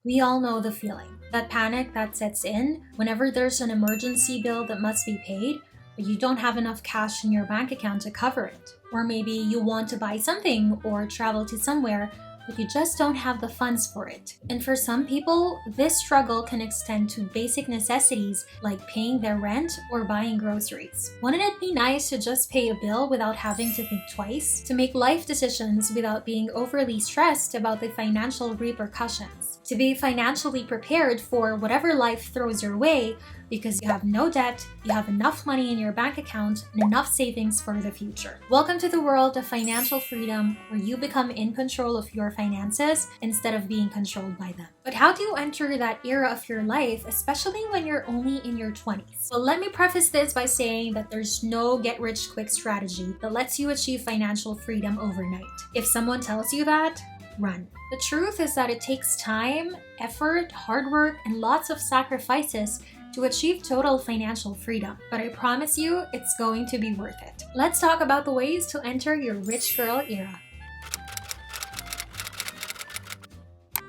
We all know the feeling. That panic that sets in whenever there's an emergency bill that must be paid, but you don't have enough cash in your bank account to cover it. Or maybe you want to buy something or travel to somewhere, but you just don't have the funds for it. And for some people, this struggle can extend to basic necessities like paying their rent or buying groceries. Wouldn't it be nice to just pay a bill without having to think twice? To make life decisions without being overly stressed about the financial repercussions? To be financially prepared for whatever life throws your way because you have no debt, you have enough money in your bank account, and enough savings for the future. Welcome to the world of financial freedom, where you become in control of your finances instead of being controlled by them. But how do you enter that era of your life, especially when you're only in your 20s? Well, let me preface this by saying that there's no get-rich-quick strategy that lets you achieve financial freedom overnight. If someone tells you that, run. The truth is that it takes time, effort, hard work, and lots of sacrifices to achieve total financial freedom. But I promise you, it's going to be worth it. Let's talk about the ways to enter your rich girl era.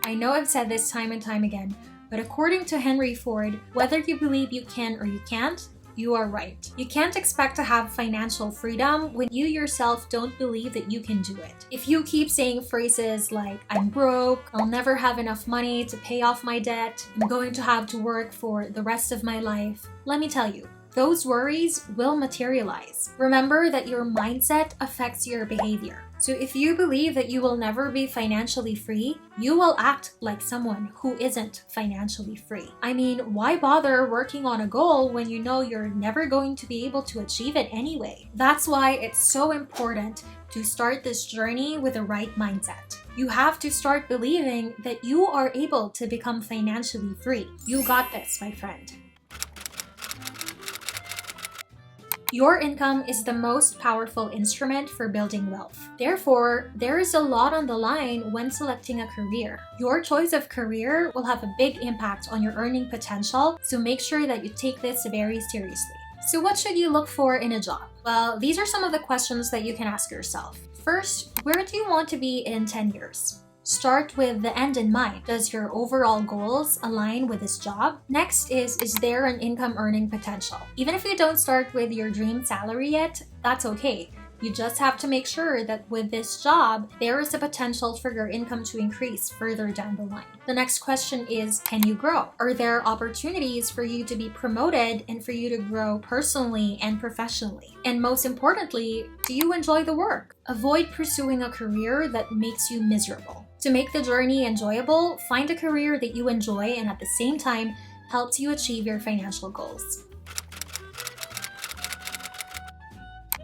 I know I've said this time and time again, but according to Henry Ford, whether you believe you can or you can't, you are right. You can't expect to have financial freedom when you yourself don't believe that you can do it. If you keep saying phrases like, I'm broke, I'll never have enough money to pay off my debt, I'm going to have to work for the rest of my life, let me tell you, those worries will materialize. Remember that your mindset affects your behavior. So if you believe that you will never be financially free, you will act like someone who isn't financially free. I mean, why bother working on a goal when you know you're never going to be able to achieve it anyway? That's why it's so important to start this journey with the right mindset. You have to start believing that you are able to become financially free. You got this, my friend. Your income is the most powerful instrument for building wealth. Therefore, there is a lot on the line when selecting a career. Your choice of career will have a big impact on your earning potential, so make sure that you take this very seriously. So what should you look for in a job? Well, these are some of the questions that you can ask yourself. First, where do you want to be in 10 years? Start with the end in mind. Does your overall goals align with this job? Next is there an income earning potential? Even if you don't start with your dream salary yet, that's okay. You just have to make sure that with this job, there is a potential for your income to increase further down the line. The next question is, can you grow? Are there opportunities for you to be promoted and for you to grow personally and professionally? And most importantly, do you enjoy the work? Avoid pursuing a career that makes you miserable. To make the journey enjoyable, find a career that you enjoy and at the same time helps you achieve your financial goals.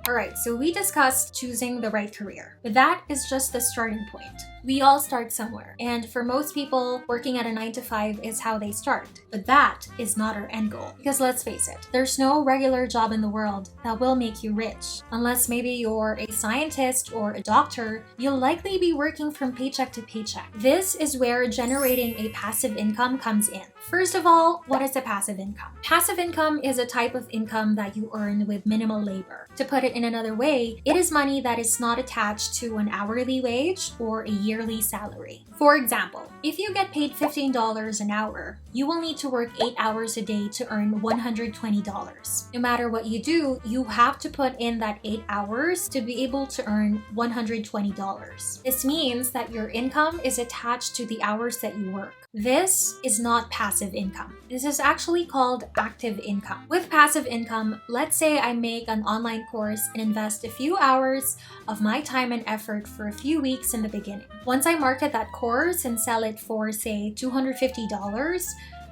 Alright, so we discussed choosing the right career, but that is just the starting point. We all start somewhere, and for most people, working at a 9-to-5 is how they start. But that is not our end goal. Because let's face it, there's no regular job in the world that will make you rich. Unless maybe you're a scientist or a doctor, you'll likely be working from paycheck to paycheck. This is where generating a passive income comes in. First of all, what is a passive income? Passive income is a type of income that you earn with minimal labor. To put it in another way, it is money that is not attached to an hourly wage or a yearly salary. For example, if you get paid $15 an hour, you will need to work 8 hours a day to earn $120. No matter what you do, you have to put in that 8 hours to be able to earn $120. This means that your income is attached to the hours that you work. This is not passive income. This is actually called active income. With passive income, let's say I make an online course and invest a few hours of my time and effort for a few weeks in the beginning. Once I market that course and sell it for, say, $250,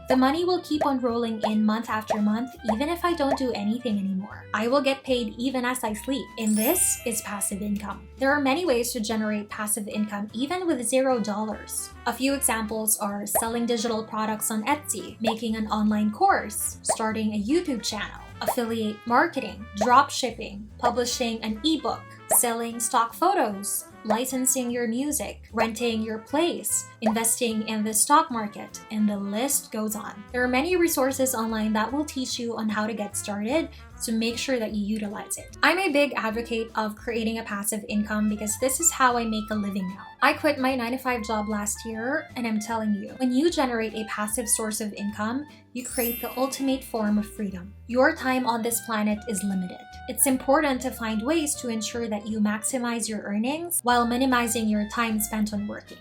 the money will keep on rolling in month after month, even if I don't do anything anymore. I will get paid even as I sleep, and this is passive income. There are many ways to generate passive income even with $0. A few examples are selling digital products on Etsy, making an online course, starting a YouTube channel, affiliate marketing, drop shipping, publishing an ebook, selling stock photos, licensing your music, renting your place, investing in the stock market, and the list goes on. There are many resources online that will teach you on how to get started, so make sure that you utilize it. I'm a big advocate of creating a passive income because this is how I make a living now. I quit my 9-to-5 job last year, and I'm telling you, when you generate a passive source of income, you create the ultimate form of freedom. Your time on this planet is limited. It's important to find ways to ensure that you maximize your earnings while minimizing your time spent on working.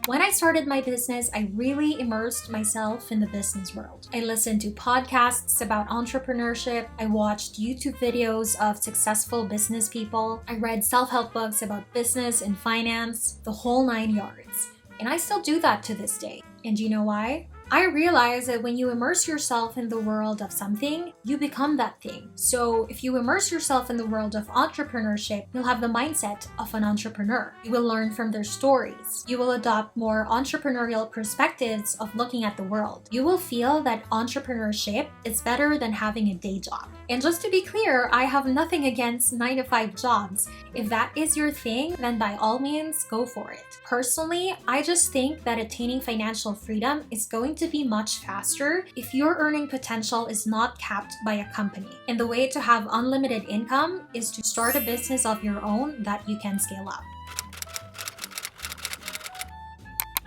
When I started my business, I really immersed myself in the business world. I listened to podcasts about entrepreneurship. I watched YouTube videos of successful business people. I read self-help books about business and finance, the whole 9 yards. And I still do that to this day. And you know why? I realize that when you immerse yourself in the world of something, you become that thing. So if you immerse yourself in the world of entrepreneurship, you'll have the mindset of an entrepreneur. You will learn from their stories. You will adopt more entrepreneurial perspectives of looking at the world. You will feel that entrepreneurship is better than having a day job. And just to be clear, I have nothing against 9-to-5 jobs. If that is your thing, then by all means, go for it. Personally, I just think that attaining financial freedom is going to be much faster if your earning potential is not capped by a company. And the way to have unlimited income is to start a business of your own that you can scale up.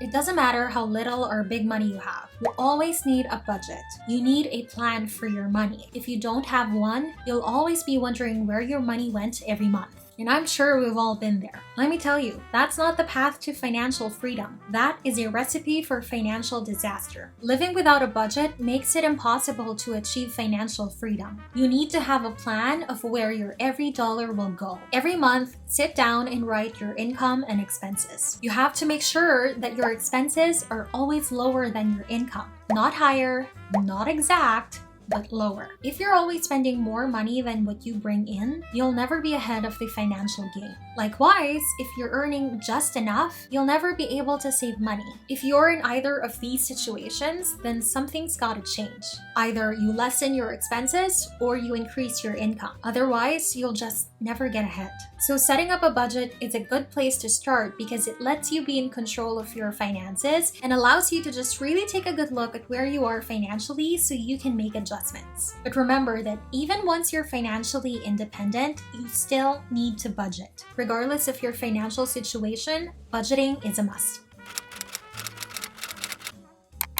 It doesn't matter how little or big money you have. You always need a budget. You need a plan for your money. If you don't have one, you'll always be wondering where your money went every month. And I'm sure we've all been there. Let me tell you, that's not the path to financial freedom. That is a recipe for financial disaster. Living without a budget makes it impossible to achieve financial freedom. You need to have a plan of where your every dollar will go. Every month, sit down and write your income and expenses. You have to make sure that your expenses are always lower than your income. Not higher, not exact, but lower. If you're always spending more money than what you bring in, you'll never be ahead of the financial game. Likewise, if you're earning just enough, you'll never be able to save money. If you're in either of these situations, then something's gotta change. Either you lessen your expenses or you increase your income. Otherwise, you'll just never get ahead. So setting up a budget is a good place to start because it lets you be in control of your finances and allows you to just really take a good look at where you are financially so you can make adjustments. But remember that even once you're financially independent, you still need to budget. Regardless of your financial situation, budgeting is a must.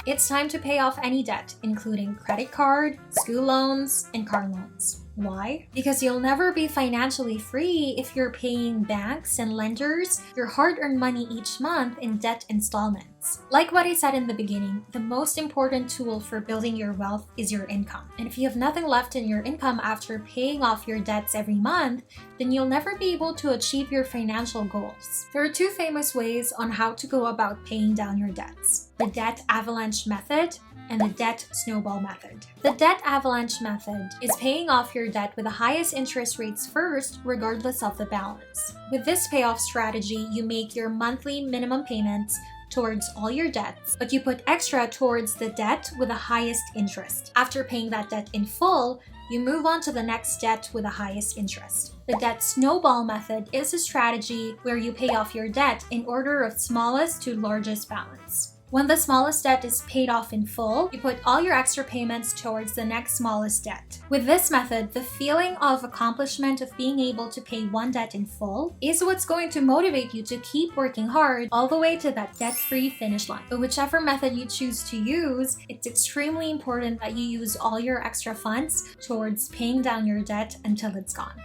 It's time to pay off any debt, including credit card, school loans, and car loans. Why? Because you'll never be financially free if you're paying banks and lenders your hard-earned money each month in debt installments. Like what I said in the beginning, the most important tool for building your wealth is your income. And if you have nothing left in your income after paying off your debts every month, then you'll never be able to achieve your financial goals. There are 2 famous ways on how to go about paying down your debts: the debt avalanche method and the debt snowball method. The debt avalanche method is paying off your debt with the highest interest rates first, regardless of the balance. With this payoff strategy, you make your monthly minimum payments towards all your debts, but you put extra towards the debt with the highest interest. After paying that debt in full, you move on to the next debt with the highest interest. The debt snowball method is a strategy where you pay off your debt in order of smallest to largest balance. When the smallest debt is paid off in full, you put all your extra payments towards the next smallest debt. With this method, the feeling of accomplishment of being able to pay one debt in full is what's going to motivate you to keep working hard all the way to that debt-free finish line. But whichever method you choose to use, it's extremely important that you use all your extra funds towards paying down your debt until it's gone.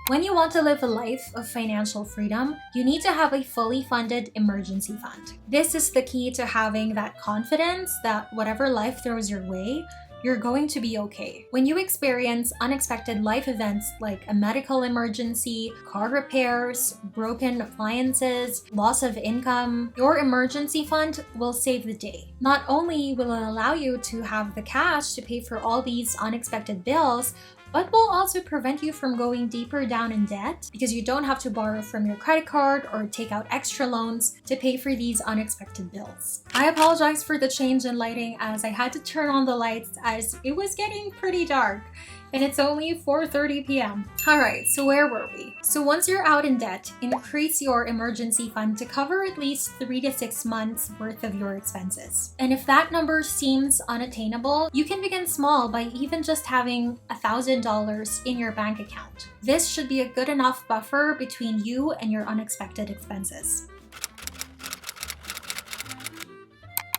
When you want to live a life of financial freedom, you need to have a fully funded emergency fund. This is the key to having that confidence that whatever life throws your way, you're going to be okay. When you experience unexpected life events like a medical emergency, car repairs, broken appliances, loss of income, your emergency fund will save the day. Not only will it allow you to have the cash to pay for all these unexpected bills, but will also prevent you from going deeper down in debt because you don't have to borrow from your credit card or take out extra loans to pay for these unexpected bills. I apologize for the change in lighting as I had to turn on the lights as it was getting pretty dark. And it's only 4:30 p.m. Alright, so where were we? So once you're out in debt, increase your emergency fund to cover at least 3 to 6 months worth of your expenses. And if that number seems unattainable, you can begin small by even just having $1,000 in your bank account. This should be a good enough buffer between you and your unexpected expenses.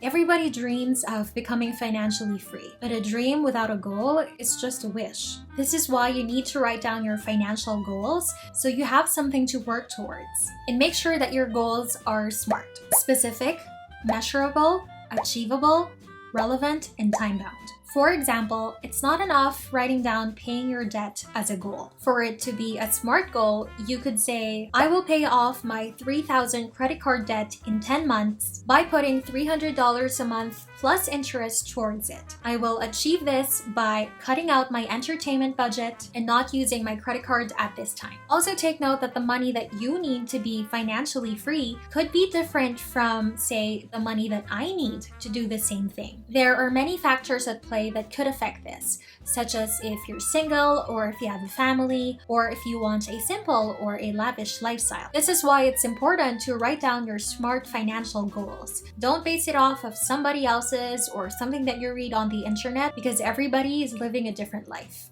Everybody dreams of becoming financially free, but a dream without a goal is just a wish. This is why you need to write down your financial goals so you have something to work towards. And make sure that your goals are SMART: specific, measurable, achievable, relevant, and time-bound. For example, it's not enough writing down paying your debt as a goal. For it to be a SMART goal, you could say, I will pay off my $3,000 credit card debt in 10 months by putting $300 a month plus interest towards it. I will achieve this by cutting out my entertainment budget and not using my credit card at this time. Also take note that the money that you need to be financially free could be different from, say, the money that I need to do the same thing. There are many factors at play that could affect this, such as if you're single or if you have a family or if you want a simple or a lavish lifestyle. This is why it's important to write down your SMART financial goals. Don't base it off of somebody else's or something that you read on the internet because everybody is living a different life.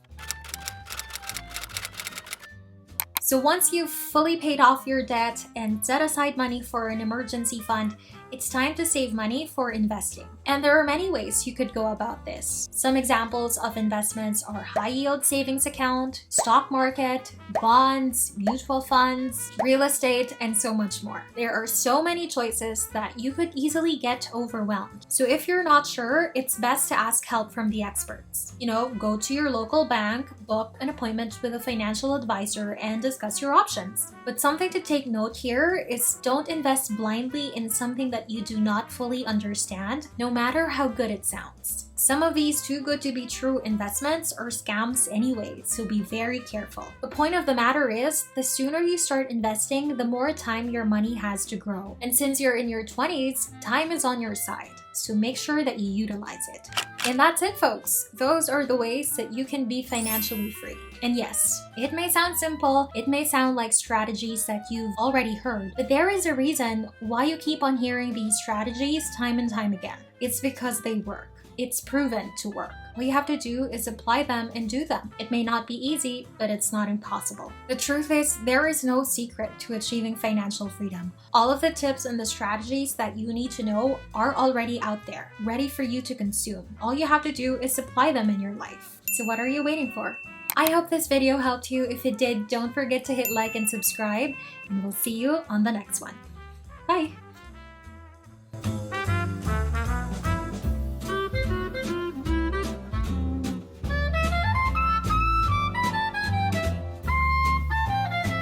So once you've fully paid off your debt and set aside money for an emergency fund, it's time to save money for investing. And there are many ways you could go about this. Some examples of investments are high yield savings account, stock market, bonds, mutual funds, real estate, and so much more. There are so many choices that you could easily get overwhelmed. So if you're not sure, it's best to ask help from the experts. Go to your local bank, book an appointment with a financial advisor, and discuss your options. But something to take note here is don't invest blindly in something that you do not fully understand, no matter how good it sounds. Some of these too good to be true investments are scams anyway, so be very careful. The point of the matter is, the sooner you start investing, the more time your money has to grow. And since you're in your 20s, time is on your side, so make sure that you utilize it. And that's it, folks. Those are the ways that you can be financially free. And yes, it may sound simple, it may sound like strategies that you've already heard, but there is a reason why you keep on hearing these strategies time and time again. It's because they work. It's proven to work. All you have to do is apply them and do them. It may not be easy, but it's not impossible. The truth is, there is no secret to achieving financial freedom. All of the tips and the strategies that you need to know are already out there, ready for you to consume. All you have to do is apply them in your life. So what are you waiting for? I hope this video helped you. If it did, don't forget to hit like and subscribe, and we'll see you on the next one. Bye!